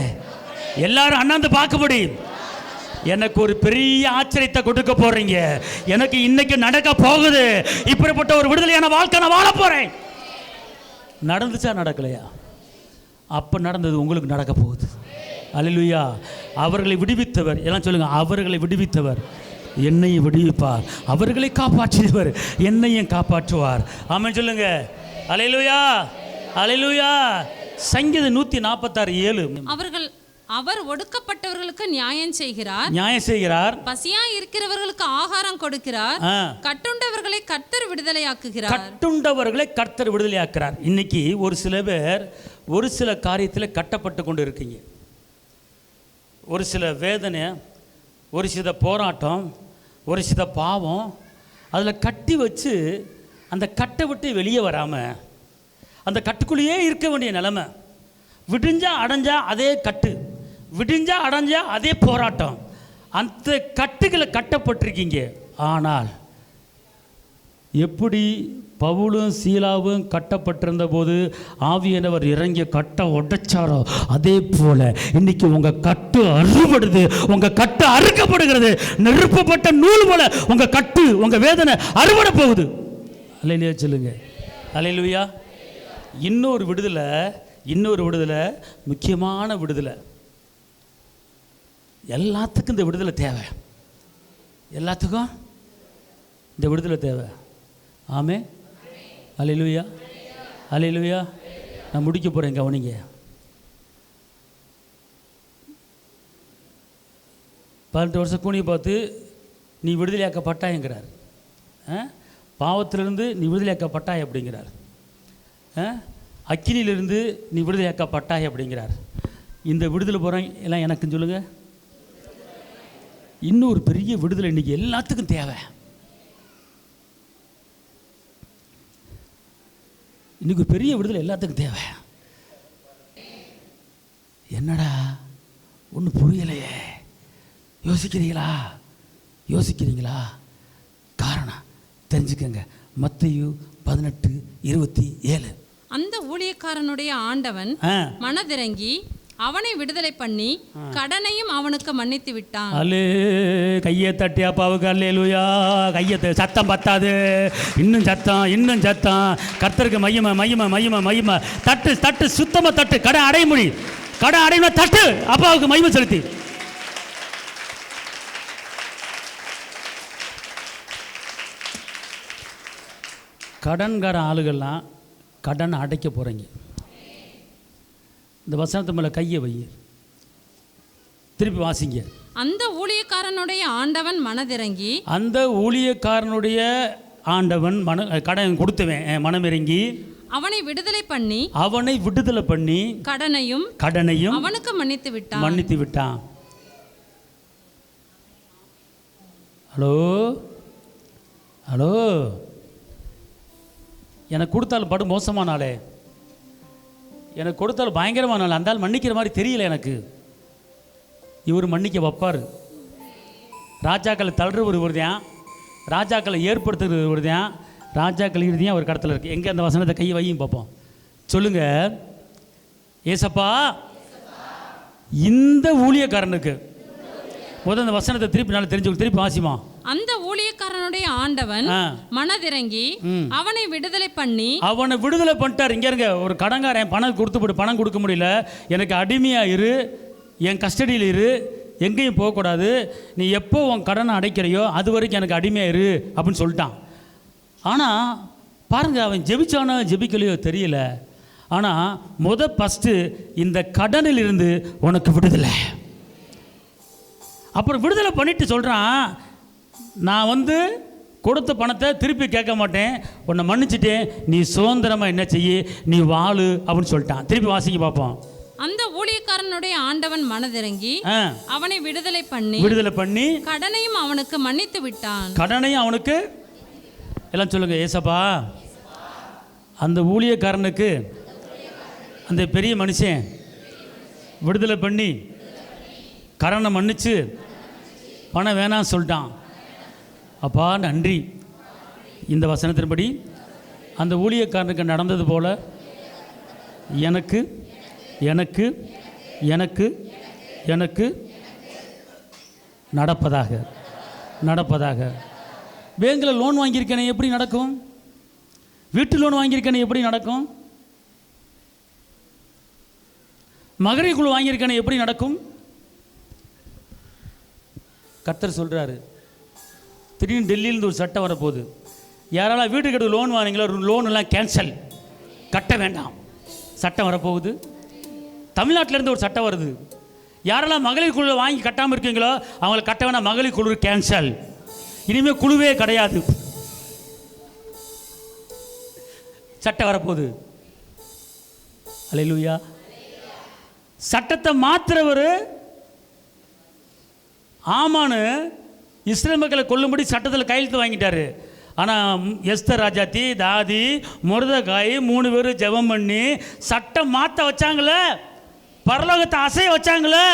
எல்லாரும் அண்ணாந்து பார்க்கும்படி எனக்கு ஒரு பெரிய ஆச்சரியத்தை கொடுக்க போறீங்க. எனக்கு இன்னைக்கு நடக்க போகுது. இப்படிப்பட்ட ஒரு விடுதலையான வாழ்க்கை நான் வாழ போறேன். நடந்துச்சா நடக்கலையா? அப்ப நடந்தது உங்களுக்கு நடக்க போகுது. அல்லேலூயா. அவர்களை விடுவித்தவர், எல்லாம் சொல்லுங்க, அவர்களை விடுவித்தவர் என்னை விடுவிப்பார். அவர்களை காப்பாற்றியவர் என்னையும் காப்பாற்றுவார். ஆமென் சொல்லுங்க. அல்லேலூயா, அல்லேலூயா. சங்கீதம் 146:7. அவர் ஒடுக்கப்பட்டவர்களுக்கு நியாயம் செய்கிறார். பசியா இருக்கிறவர்களுக்கு ஆகாரம் கொடுக்கிறார். கட்டுண்டவர்களை கர்த்தர் விடுதலையாக்குகிறார். இன்னைக்கு ஒரு சில பேர் ஒரு சில காரியத்தில் கட்டப்பட்டு கொண்டு இருக்கீங்க. ஒரு சில வேதனை, ஒரு சில போராட்டம், ஒரு சில பாவம், அதில் கட்டி வச்சு அந்த கட்டை விட்டு வெளியே வராமல் அந்த கட்டுக்குள்ளேயே இருக்க வேண்டிய நிலைமை. விடிஞ்சா அடைஞ்சா அதே கட்டு, விடிஞ்சா அடைஞ்சா அதே போராட்டம். அந்த கட்டுகளை கட்டப்பட்டிருக்கீங்க. ஆனால் எப்படி பவுலும் சீலாவும் கட்டப்பட்டிருந்த போது ஆவியானவர் இறங்கிய கட்டை உடைச்சாரோ, அதே போல இன்னைக்கு உங்க கட்டு அறுபடுது, உங்க கட்டு அறுக்கப்படுகிறது. நெருப்பப்பட்ட நூல் போல உங்க கட்டு, உங்க வேதனை அறுபட போகுது. அல்லேலூயா சொல்லுங்க. அல்லேலூயா. இன்னொரு விடுதலை, முக்கியமான விடுதலை. எல்லாத்துக்கும் இந்த விடுதலை தேவை. எல்லாத்துக்கும் இந்த விடுதலை தேவை. ஆமென். அல்லேலூயா, அல்லேலூயா. நான் முடிக்க போகிறேன், கவனிங்க. 18 வருஷம் கூனியை பார்த்து நீ விடுதலையாக்கப்பட்டாயங்கிறார். பாவத்திலிருந்து நீ விடுதலையாக்கப்பட்டாய் அப்படிங்கிறார். அக்கினியிலிருந்து நீ விடுதலையாக்கப்பட்டாய் அப்படிங்கிறார். இந்த விடுதலை போகிறேன் எல்லாம் எனக்குன்னு சொல்லுங்கள். இன்னொரு பெரிய விடுதலை இன்றைக்கி எல்லாத்துக்கும் தேவை. இன்றைக்கி ஒரு பெரிய விடுதலை எல்லாத்துக்கும் தேவை. என்னடா ஒன்றும் புரியலையே, யோசிக்கிறீங்களா? காரணம் தெரிஞ்சுக்கங்க. மத்தேயு 18:27. அந்த ஊழியக்காரனுடைய ஆண்டவன் மனதிறங்கி அவனை விடுதலை பண்ணி கடனையும் அவனுக்கு மன்னித்து விட்டான். கையை தட்டி அப்பாவுக்கு அல்லேலூயா. கையை சத்தம் பத்தாது, இன்னும் சத்தம். கர்த்தருக்கு மகிமை. தட்டு சுத்தமா தட்டு. கடை அடைமொழி தட்டு. அப்பாவுக்கு மகிமை செலுத்தி. கடன்கார ஆளுகள்லாம் கடன் அடைக்க போகிறீங்க. இந்த வசனத்து மேலே கையை வை, திருப்பி வாசிங்க. அந்த ஊழியக்காரனுடைய ஆண்டவன் கடன் கொடுத்தவன் மனமிறங்கி அவனை விடுதலை பண்ணி கடனையும் அவனுக்கு மன்னித்து விட்டான். ஹலோ, எனக்கு கொடுத்தாலும் படு மோசமானாலே, எனக்கு கொடுத்தாலும் பயங்கரமான நாள். அந்த ஆள் மன்னிக்கிற மாதிரி தெரியல எனக்கு. இவர் மன்னிக்க வைப்பார். ராஜாக்களை தள்ளுற ஒரு தான், ராஜாக்களை ஏற்படுத்துகிற ஒரு தான், ராஜாக்கள் இறுதியும் அவர் கடத்தில் இருக்குது. எங்கே அந்த வசனத்தை கையை வையும் பார்ப்போம். சொல்லுங்க. ஏசப்பா, இந்த ஊழியக்காரனுக்கு முதல் அந்த வசனத்தை திருப்பி வாசிமா. அந்த ஊழியக்காரனுடைய ஆண்டவன் மனதிறங்கி அவனை விடுதலை பண்ணிட்டார். இங்க இருங்க, ஒரு கடன்காரன் பணம் கொடுக்க முடியல, எனக்கு அடிமையா இரு, என் கஸ்டடியில் இரு, எங்கேயும் போகக்கூடாது, நீ எப்போ உன் கடனை அடைக்கிறையோ அது வரைக்கும் எனக்கு அடிமையா இரு அப்படின்னு சொல்லிட்டான். ஆனால் பாருங்க, அவன் ஜெபிச்சானோ ஜெபிக்கலையோ தெரியல. ஆனால் ஃபஸ்ட்டு இந்த கடனில் இருந்து உனக்கு விடுதலை. அப்புறம் விடுதலை பண்ணிட்டு சொல்கிறான், நான் கொடுத்த பணத்தை திருப்பி கேட்க மாட்டேன், உன்னை மன்னிச்சுட்டேன், நீ சுதந்திரமாக என்ன செய்ய, நீ வாழு அப்படின்னு சொல்லிட்டான். திருப்பி வாசிக்க பார்ப்போம். அந்த ஊழியக்காரனுடைய ஆண்டவன் மனதிறங்கி அவனை விடுதலை பண்ணி கடனையும் அவனுக்கு மன்னித்து விட்டான். எல்லாம் சொல்லுங்க. ஏசப்பா, அந்த ஊழியக்காரனுக்கு அந்த பெரிய மனுஷன் விடுதலை பண்ணி கடனை மன்னிச்சு பணம் வேணாம் சொல்லிட்டான். அப்பா நன்றி. இந்த வசனத்தின்படி அந்த ஊழியக்காரனுக்கு நடந்தது போல எனக்கு எனக்கு எனக்கு எனக்கு நடப்பதாக. பேங்கில் லோன் வாங்கியிருக்கேனே எப்படி நடக்கும்? வீட்டு லோன் வாங்கியிருக்கேனே எப்படி நடக்கும்? மகளிர் குழு வாங்கியிருக்கேனே எப்படி நடக்கும்? கர்த்தர் சொல்கிறாரு, திடீர்னு டெல்லியிலேருந்து ஒரு சட்டம் வரப்போகுது. யாரெல்லாம் வீட்டுக்கு எடுத்து லோன் வாங்கிங்களோ லோன் எல்லாம் கேன்சல், கட்ட வேண்டாம், சட்டம் வரப்போகுது. தமிழ்நாட்டிலேருந்து ஒரு சட்டம் வருது. யாரெல்லாம் மகளிர் குழு வாங்கி கட்டாமல் இருக்கீங்களோ அவங்களை கட்ட வேண்டாம், மகளிர் குழு கேன்சல், இனிமேல் குழுவே கிடையாது, சட்டம் வரப்போகுது. அல்லேலூயா. சட்டத்தை மாத்துறவர் ஆமானு இஸ்ரேல் மக்களை கொல்லும்படி சட்டத்தில் கையெழுத்து வாங்கிட்டாரு. ஆனால் எஸ்தர் ராஜாத்தி, தாதி, முருதகாய் 3 பேர் ஜெபம் பண்ணி சட்டம் மாற்ற வச்சாங்களே, பரலோகத்தை அசைய வச்சாங்களே,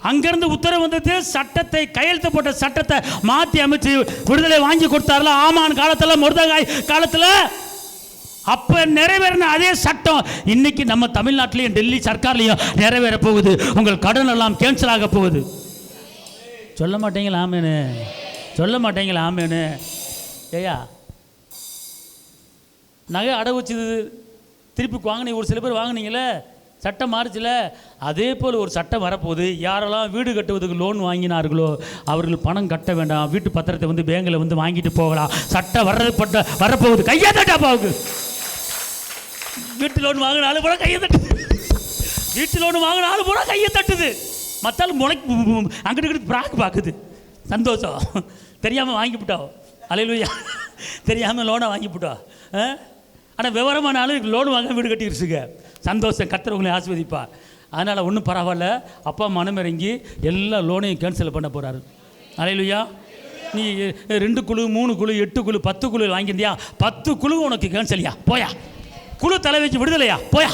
அங்கேருந்து உத்தரவு வந்தது. சட்டத்தை கையெழுத்து போட்ட சட்டத்தை மாற்றி அமைச்சு விடுதலை வாங்கி கொடுத்தாருல ஆமான் காலத்தில், முருதகாய் காலத்தில். அப்போ நிறைவேறின அதே சட்டம் இன்னைக்கு நம்ம தமிழ்நாட்டிலையும் டெல்லி சர்க்கார்லையும் நிறைவேற போகுது. உங்கள் கடன் எல்லாம் கேன்சல் ஆக போகுது. சொல்ல மாட்டீங்களா ஆமேனு? சொல்ல மாட்டீங்களா ஆமேனு? ஏயா நகை அடகு வச்சுது திருப்பி வாங்கினீங்க, ஒரு சில பேர் வாங்கினீங்களே, சட்டம் மாறுச்சுல, அதே போல் ஒரு சட்டம் வரப்போகுது. யாரெல்லாம் வீடு கட்டுவதுக்கு லோன் வாங்கினார்களோ அவர்கள் பணம் கட்ட வேண்டாம், வீட்டு பத்திரத்தை வந்து பேங்கில் வந்து வாங்கிட்டு போகலாம். சட்டம் வரப்போகுது. கையை தட்டாப்பாவுக்கு வீட்டு லோன் வாங்கினாலும் போல கையை தட்டுது, வீட்டு லோன் வாங்கினாலும் போல கையை தட்டுது. மற்றாலும் அங்கிட்டு பிராக்கு பார்க்குது, சந்தோஷம். தெரியாமல் வாங்கிவிட்டோம், அல்லேலூயா, தெரியாமல் லோனை வாங்கிவிட்டோம். ஆனால் விவரமானாலும் லோன் வாங்க வீடு கட்டிடுச்சுங்க, சந்தோஷம். கர்த்தர் உங்களை ஆசீர்வதிப்பா. அதனால் ஒன்றும் பரவாயில்ல, அப்பா மனம் இறங்கி எல்லா லோனையும் கேன்சல் பண்ண போகிறாரு. அல்லேலூயா. நீ 2 குழு 3 குழு 8 குழு 10 குழு வாங்கியிருந்தியா, 10 குழு உனக்கு கேன்சல்யா, போயா. குழு தலைவைக்கு விடுதலையா, போயா.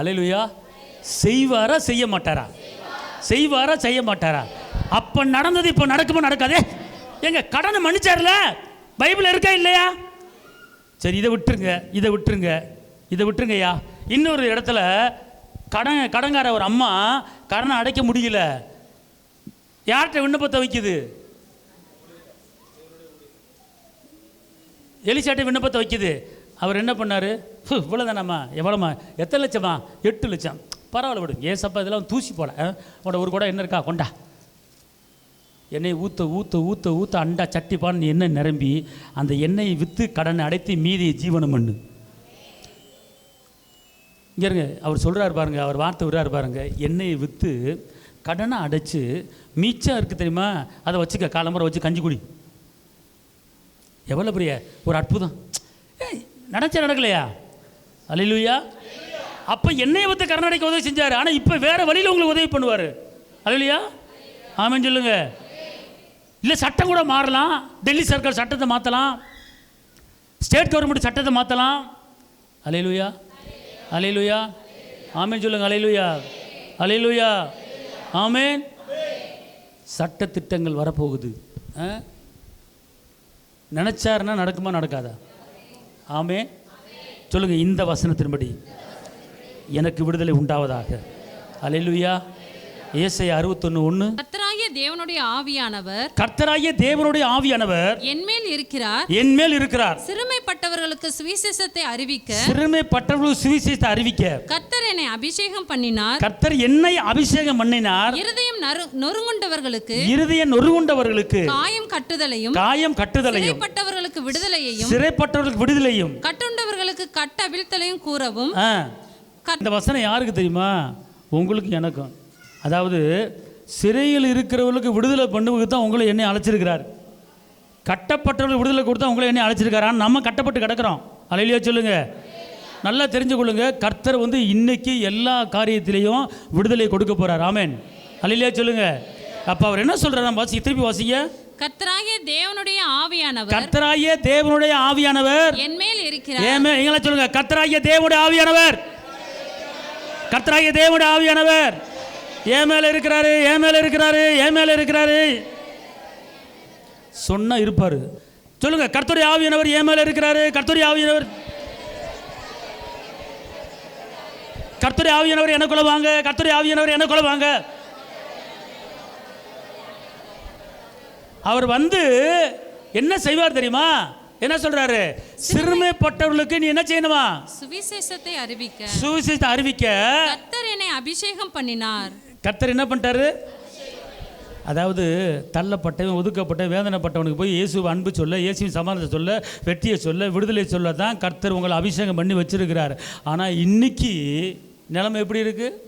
அல்லேலூயா. செய்வாரா செய்ய மாட்டாரா? செய்வாரா செய்ய மாட்டாரா? அப்போ நடந்தது இப்போ நடக்குமா நடக்காதே? எங்க கடனை மன்னிச்சார்ல, பைபிள் இருக்கா இல்லையா? சரி, இதை விட்டுருங்க, இதை விட்டுருங்க, இதை விட்டுருங்கய்யா. இன்னொரு இடத்துல கடங்கார ஒரு அம்மா கடனை அடைக்க முடியல, யார்கிட்ட விண்ணப்பத்தை வைக்குது? எலிசாட்ட விண்ணப்பத்தை வைக்குது. அவர் என்ன பண்ணார்? இவ்வளோதானம்மா, எவ்வளோம்மா, எத்தனை லட்சமா? 8 லட்சம். பரவாயில்ல விடு, ஏசப்பா இதெல்லாம் தூசி போல, உன்னோட ஒரு கூட என்ன இருக்கா கொண்டா. எண்ணெய் ஊற்ற ஊற்ற ஊற்ற ஊற்ற அண்டா சட்டிப்பான்னு எண்ணெய் நிரம்பி அந்த எண்ணெயை விற்று கடனை அடைத்து மீதியை ஜீவனம் பண்ணு. இங்கே இருங்க, அவர் சொல்கிறார் பாருங்க, அவர் வார்த்தை விடுறாரு பாருங்க, எண்ணெயை விற்று கடனை அடைச்சி மிச்சம் இருக்குது தெரியுமா, அதை வச்சுக்க, காலம்பரை வச்சு கஞ்சி குடி. எவ்வளோ பெரிய ஒரு அற்புதம்! நடக்கலையா? அல்லேலூயா. அப்போ எண்ணெயை விற்று கடன் அடைக்க உதவி செஞ்சார். ஆனால் இப்போ வேறு வழியில் உங்களுக்கு உதவி பண்ணுவார். அல்லேலூயா. ஆமென் சொல்லுங்க. இல்லை சட்டம் கூட மாறலாம், டெல்லி சர்க்கார் சட்டத்தை மாற்றலாம், ஸ்டேட் கவர்மெண்ட் சட்டத்தை மாற்றலாம். அல்லேலூயா. அல்லேலூயா. ஆமென் சொல்லுங்க. அல்லேலூயா. அல்லேலூயா. ஆமென். சட்ட திட்டங்கள் வரப்போகுது. நினச்சாருன்னா நடக்குமா நடக்காதா? ஆமென் சொல்லுங்க. இந்த வசனத்தின்படி எனக்கு விடுதலை உண்டாவதாக. அல்லேலூயா. ஏசாயா 61:1. கர்த்தராகிய தேவனுடைய ஆவியானவர், கர்த்தராகிய தேவனுடைய ஆவியானவர் என்மேல் இருக்கிறார், என்மேல் இருக்கிறார். சிறுமைப்பட்டவர்களுக்கு சுவிசேஷத்தை அறிவிக்க, சிறுமைப்பட்டவர்களுக்கு சுவிசேஷத்தை அறிவிக்க கர்த்தர் என்னை அபிஷேகம் பண்ணினார். கர்த்தர் என்னை அபிஷேகம் பண்ணினார். இருதயம் நொறுங்குண்டவர்களுக்கு, இருதயம் நொறுங்குண்டவர்களுக்கு காயம் கட்டுதலையும், சிறைப்பட்டவர்களுக்கு விடுதலையையும், சிறைப்பட்டவர்களுக்கு விடுதலையும், கட்டுண்டவர்களுக்கு கட்டவிழ்த்தலையும் கூறவும். இந்த வசனம் யாருக்கு தெரியுமா? உங்களுக்கு எனக்கும். அதாவது சிறையில் இருக்கிறவர்களுக்கு விடுதலை பண்ணுவதுக்கு தான் உங்களை என்னை அழைச்சிருக்கிறார். கட்டப்பட்டவர்கள் விடுதலை கொடுத்தா உங்களை என்னை அழைச்சிருக்காரு. ஆனால் நம்ம கட்டப்பட்டு கிடக்கிறோம். அல்லேலூயா சொல்லுங்க. நல்லா தெரிஞ்சு கொள்ளுங்க, கர்த்தர் வந்து இன்னைக்கு எல்லா காரியத்திலையும் விடுதலை கொடுக்க போறார். ஆமென். அல்லேலூயா சொல்லுங்க. அப்போ அவர் என்ன சொல்றாரு? வாசி, திருப்பி வாசிங்க. கர்த்தராகிய தேவனுடைய ஆவியானவர், கர்த்தராகிய தேவனுடைய ஆவியானவர் என்மேல் இருக்கிறார். ஏமே நீங்களா சொல்லுங்க. கர்த்தராகிய தேவனுடைய ஆவியானவர், கர்த்தராகிய தேவனுடைய ஆவியானவர் ஏன் மேல இருக்கிறாரு, ஏன் மேல இருக்கிறாரு, ஏன் மேல இருக்கிறாரு சொன்னா இருப்பாரு. சொல்லுங்க. கர்த்தருடைய ஆவியானவர் ஏன் மேல இருக்கிறாரு. கர்த்தருடைய ஆவியானவர், கர்த்தருடைய ஆவியானவர் எனக்குள்ள வாங்க, கர்த்தருடைய ஆவியானவர் எனக்குள்ள வாங்க. அவர் வந்து என்ன செய்வார் தெரியுமா? என்ன சொல்றாரு? சிறுமைப்பட்டவர்களுக்கு நீ என்ன செய்யணுமா? சுவிசேஷத்தை அறிவிக்க, சுவிசேஷத்தை அறிவிக்க கர்த்தர் என்னை அபிஷேகம் பண்ணினார். கர்த்தர் என்ன பண்ணிட்டாரு? அதாவது தள்ளப்பட்டவன், ஒதுக்கப்பட்ட, வேதனைப்பட்டவனுக்கு போய் இயேசுவை அன்பு சொல்ல, இயேசுவின் சமாதானத்தை சொல்ல, வெற்றியை சொல்ல, விடுதலை சொல்ல தான் கர்த்தர் உங்களை அபிஷேகம் பண்ணி வச்சிருக்கிறார். ஆனால் இன்னைக்கு நிலைமை எப்படி இருக்குது?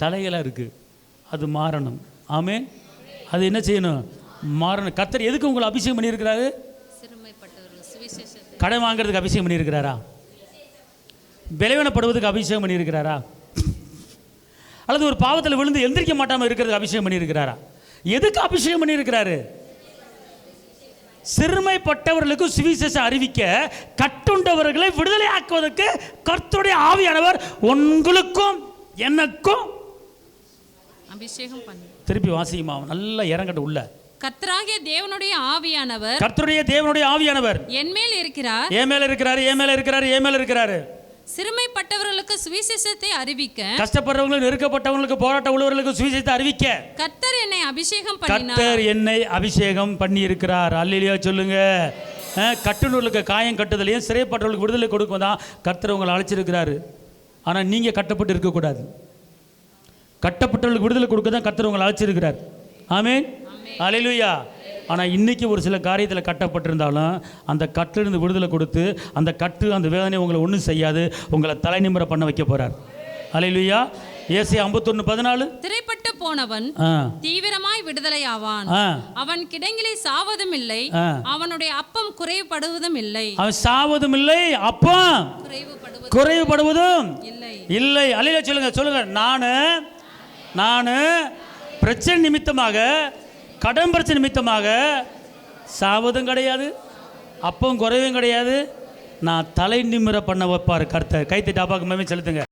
தலைகளாக இருக்குது. அது மாறணும். ஆமென். அது என்ன செய்யணும்? மாறணும். கர்த்தர் எதுக்கு உங்களை அபிஷேகம் பண்ணியிருக்கிறாரு? கடன் வாங்குறதுக்கு அபிஷேகம் பண்ணியிருக்கிறாரா? பலவீனப்படுவதுக்கு அபிஷேகம் பண்ணியிருக்கிறாரா? அல்லது ஒரு பாவத்தில் விழுந்து எந்திரிக்க மாட்டாமல் இருக்கிறதுக்கு அபிஷேகம் பண்ணியிருக்கிறாரா? எதுக்கு அபிஷேகம் பண்ணியிருக்கிறாரு? சிறுமைப்பட்டவர்களுக்கு சுவிசேஷம் அறிவிக்க, கட்டுண்டவர்களை விடுதலை ஆக்குவதற்கு கர்த்தருடைய ஆவியானவர் உங்களுக்கும் எனக்கும் அபிஷேகம் பண்ணி. திருப்பி வாசிக்குமா, நல்லா இறங்கட்டும் உள்ள. கர்த்தராகிய தேவனுடைய ஆவியானவர், கர்த்தருடைய தேவனுடைய ஆவியானவர் என் மேல் இருக்கிறார், என் மேல இருக்கிறாரு, என் மேல இருக்கிறாரு, என் மேல இருக்கிறாரு. சிறுமைப்பட்டவர்களுக்கு சுவிசேஷத்தை அறிவிக்க, கஷ்டப்படுறவங்களுக்கு, நெருக்கப்பட்டவங்களுக்கு, போராட்ட உள்ளவர்களுக்கு சுவிசேஷத்தை அறிவிக்க கர்த்தர் என்னை அபிஷேகம் பண்ணினார். கர்த்தர் என்னை அபிஷேகம் பண்ணி இருக்கிறார். அல்லேலூயா சொல்லுங்க. கட்டுநூலுக்கு காயம் கட்டுதலையும் சிறைப்பட்டவர்களுக்கு விடுதலை கொடுக்கும் தான் கர்த்தர் உங்களை அழைச்சிருக்கிறாரு. ஆனால் நீங்கள் கட்டப்பட்டு இருக்கக்கூடாது. கட்டப்பட்டவர்களுக்கு விடுதலை கொடுக்க தான் கர்த்தர் உங்களை அழைச்சிருக்கிறார். ஆமென். அல்லேலூயா. ஆனால் இன்றைக்கி ஒரு சில காரியத்தில் கட்டப்பட்டிருந்தாலும் அந்த கட்டிலிருந்து விடுதலை கொடுத்து அந்த கட்டு, அந்த வேதனை உங்களை ஒன்றும் செய்யாது, உங்களை தலை நிமிர பண்ண வைக்க போகிறார். அல்லேலூயா. ஏசாயா 51:14. திரைப்பட்டு போனவன் தீவிரமாய் விடுதலையாவான். அவன் கிடங்கிலே சாவதும் இல்லை, அவனுடைய அப்பம் குறைவுபடுவதும் இல்லை. அவன் சாவதும் இல்லை, அப்பம் குறைவுபடுவதும் இல்லை. அல்லேலூயா சொல்லுங்க, சொல்லுங்க. நான் பிரச்சனை நிமித்தமாக, கடன் பிரச்சனை நிமித்தமாக சாவதும் கிடையாது, அப்பவும் குறைவும் கிடையாது. நான் தலை நிமிர பண்ண வைப்பார் கர்த்தர். கைத்தட்டி அப்பாவுக்கு மேமே செலுத்துங்க.